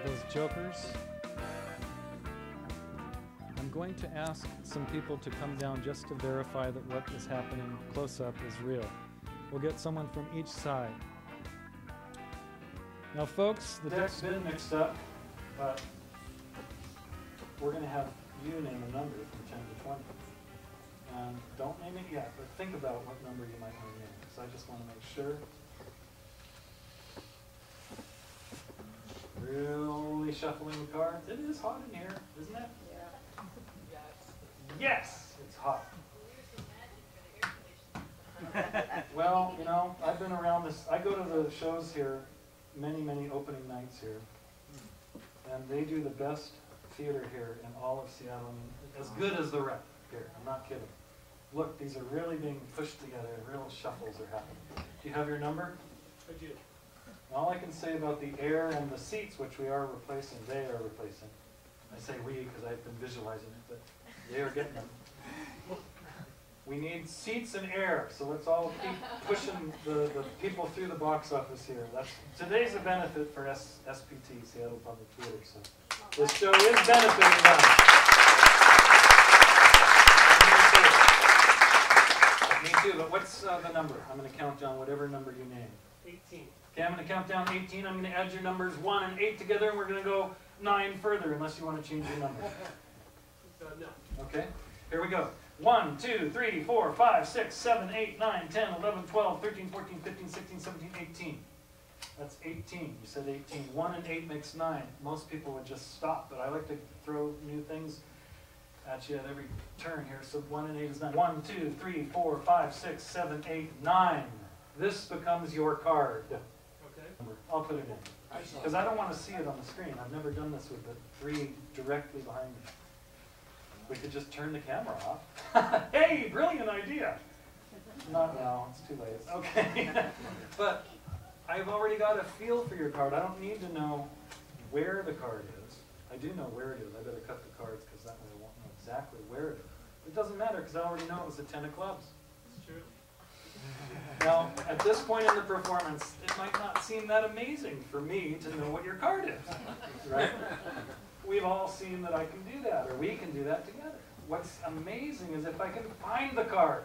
those jokers. I'm going to ask some people to come down just to verify that what is happening close up is real. We'll get someone from each side. Now folks, the deck's been mixed up, but we're going to have you name a number from 10 to 20. And don't name it yet, but think about what number you might want to name, because I just want to make sure. Really shuffling the cards. It is hot in here, isn't it? Yeah. Yes, it's hot. Well, you know, I've been around this. I go to the shows here, many opening nights here, and they do the best theater here in all of Seattle. I mean, as good as the rep here. I'm not kidding. Look, these are really being pushed together. Real shuffles are happening. Do you have your number? I do. All I can say about the air and the seats, which we are replacing, they are replacing. I say we because I've been visualizing it, but they are getting them. We need seats and air, so let's all keep pushing the people through the box office here. Today's a benefit for SPT, Seattle Public Theater, so this show is benefiting them. Me too, but what's the number? I'm going to count down whatever number you name. 18. Okay, I'm going to count down 18. I'm going to add your numbers 1 and 8 together, and we're going to go 9 further, unless you want to change your number. No. Okay, here we go. 1, 2, 3, 4, 5, 6, 7, 8, 9, 10, 11, 12, 13, 14, 15, 16, 17, 18. That's 18. You said 18. 1 and 8 makes 9. Most people would just stop, but I like to throw new things at you at every turn here. So 1 and 8 is 9. 1, 2, 3, 4, 5, 6, 7, 8, 9. This becomes your card. Okay. I'll put it in. Because I don't want to see it on the screen. I've never done this with the 3 directly behind me. We could just turn the camera off. Hey, brilliant idea. Not now, it's too late. Okay. But I've already got a feel for your card. I don't need to know where the card is. I do know where it is. I better cut the cards because that way I won't know exactly where it is. It doesn't matter because I already know it was the 10 of clubs. It's true. Now, at this point in the performance, it might not seem that amazing for me to know what your card is, right? We've all seen that I can do that, or we can do that together. What's amazing is if I can find the card.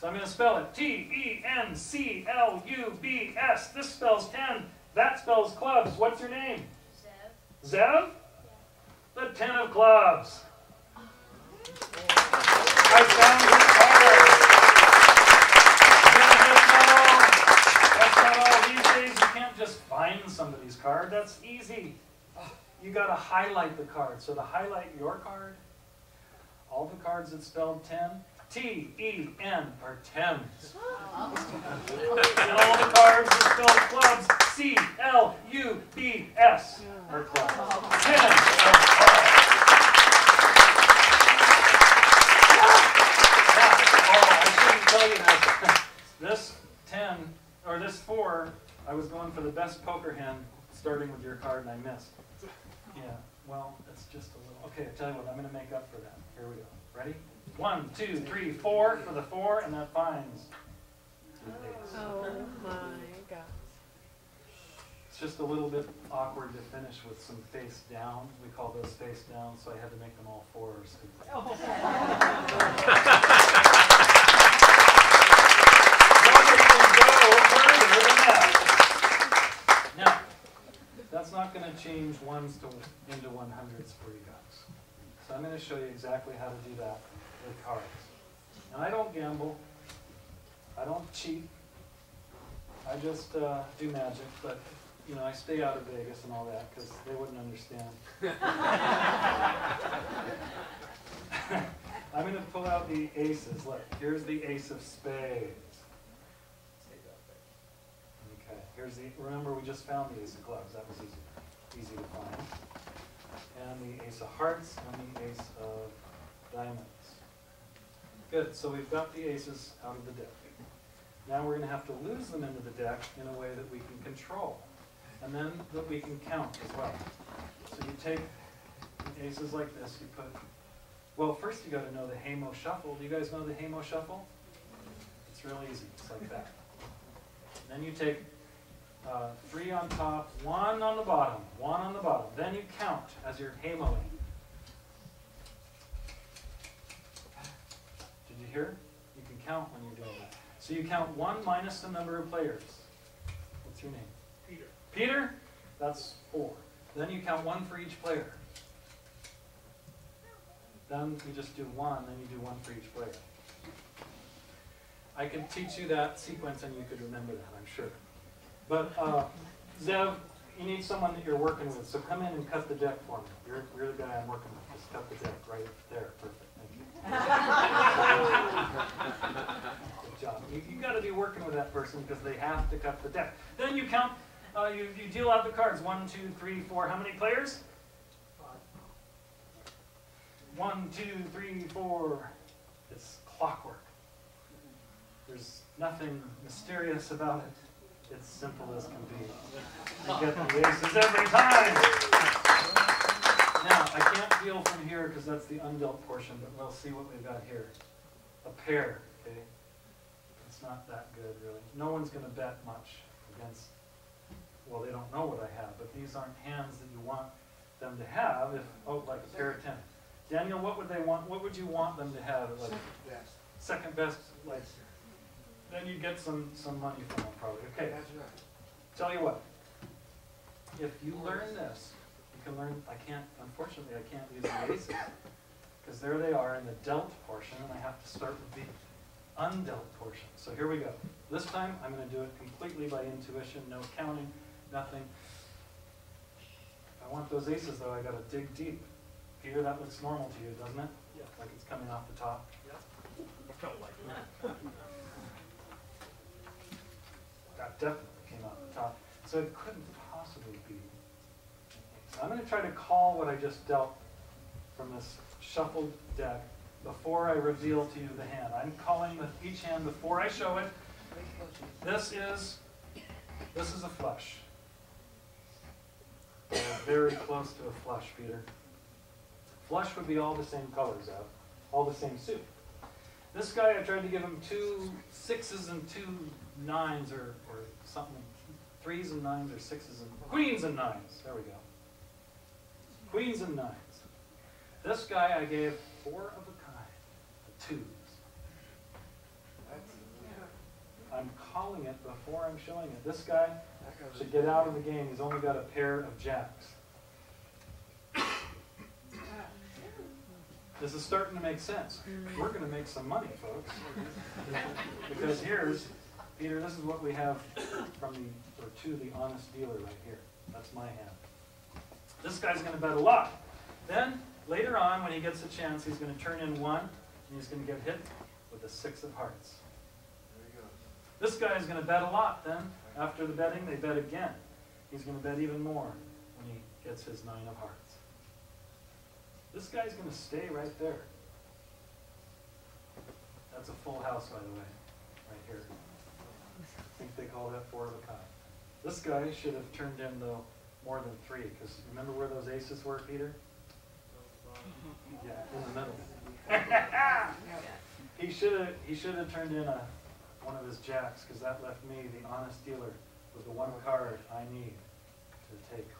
So I'm going to spell it T-E-N-C-L-U-B-S. This spells 10. That spells clubs. What's your name? Zev. Zev? The 10 of clubs. I found his card. That's not all. These days you can't just find somebody's card. That's easy. You got to highlight the card. So to highlight your card, all the cards that spelled 10, T-E-N are 10s. And all the cards that spelled clubs, C-L-U-B-S are clubs. 10 of clubs. I shouldn't tell you that. This 10, or this 4, I was going for the best poker hand starting with your card and I missed. Yeah, well, it's just a little. Okay, I'll tell you what, I'm going to make up for that. Here we go. Ready? 1, 2, 3, 4 for the 4, and that finds 2 8s. Oh my gosh. It's just a little bit awkward to finish with some face down. We call those face down, so I had to make them all 4s. Nobody can go further than that. Now, that's not going to change 1s into 100s for you guys. So I'm going to show you exactly how to do that with cards. And I don't gamble. I don't cheat. I just do magic. But, you know, I stay out of Vegas and all that because they wouldn't understand. I'm going to pull out the aces. Look, here's the ace of spades. Okay, here's the, remember we just found the ace of clubs. That was easy to find. And the ace of hearts and the ace of diamonds. Good, so we've got the aces out of the deck. Now we're going to have to lose them into the deck in a way that we can control. And then that we can count as well. So you take the aces like this, you put, well, first you got to know the Hamo Shuffle. Do you guys know the Hamo Shuffle? It's real easy, it's like that. And then you take 3 on top, 1 on the bottom, 1 on the bottom. Then you count as you're hamoing. Did you hear? You can count when you're doing that. So you count 1 minus the number of players. What's your name? Peter. Peter? That's 4. Then you count 1 for each player. Then you just do 1, then you do 1 for each player. I could teach you that sequence and you could remember that, I'm sure. But Zev, you need someone that you're working with, so come in and cut the deck for me. You're the guy I'm working with. Just cut the deck right there. Perfect. Thank you. Good job. You got to be working with that person because they have to cut the deck. Then you count. You deal out the cards. 1, 2, 3, 4. How many players? 5. 1, 2, 3, 4. It's clockwork. There's nothing mysterious about it. It's simple as can be. You get the aces every time. Now, I can't deal from here because that's the undealt portion, but we'll see what we've got here. A pair, okay? It's not that good, really. No one's going to bet much against, well, they don't know what I have, but these aren't hands that you want them to have if, oh, like a pair of 10. Daniel, what would they want? What would you want them to have? Like second best, like, then you get some money from them probably. Okay. That's right. Tell you what. If you learn this, you can learn. Unfortunately, I can't use the aces because there they are in the dealt portion, and I have to start with the undealt portion. So here we go. This time, I'm going to do it completely by intuition, no counting, nothing. If I want those aces, though, I got to dig deep. Peter, that looks normal to you, doesn't it? Yeah. Like it's coming off the top. Yeah. I felt like that. That definitely came out the top. So it couldn't possibly be. So I'm going to try to call what I just dealt from this shuffled deck before I reveal to you the hand. I'm calling with each hand before I show it. This is a flush. Very close to a flush, Peter. Flush would be all the same colors out, all the same suit. This guy, I tried to give him 2 6s and 2 9s or something. 3s and 9s or 6s and queens and 9s. There we go. Queens and 9s. This guy I gave 4 of a kind, the 2s. I'm calling it before I'm showing it. This guy should get out of the game. He's only got a pair of jacks. This is starting to make sense. We're going to make some money, folks. Because here's, Peter, this is what we have from to the honest dealer right here. That's my hand. This guy's going to bet a lot. Then, later on, when he gets a chance, he's going to turn in 1, and he's going to get hit with a 6 of hearts. This guy is going to bet a lot. Then, after the betting, they bet again. He's going to bet even more when he gets his 9 of hearts. This guy's going to stay right there. That's a full house, by the way, right here. I think they call that 4 of a kind. This guy should have turned in, though, more than 3, because remember where those aces were, Peter? Yeah, in the middle. He should have turned in one of his jacks, because that left me, the honest dealer, with the 1 card I need to take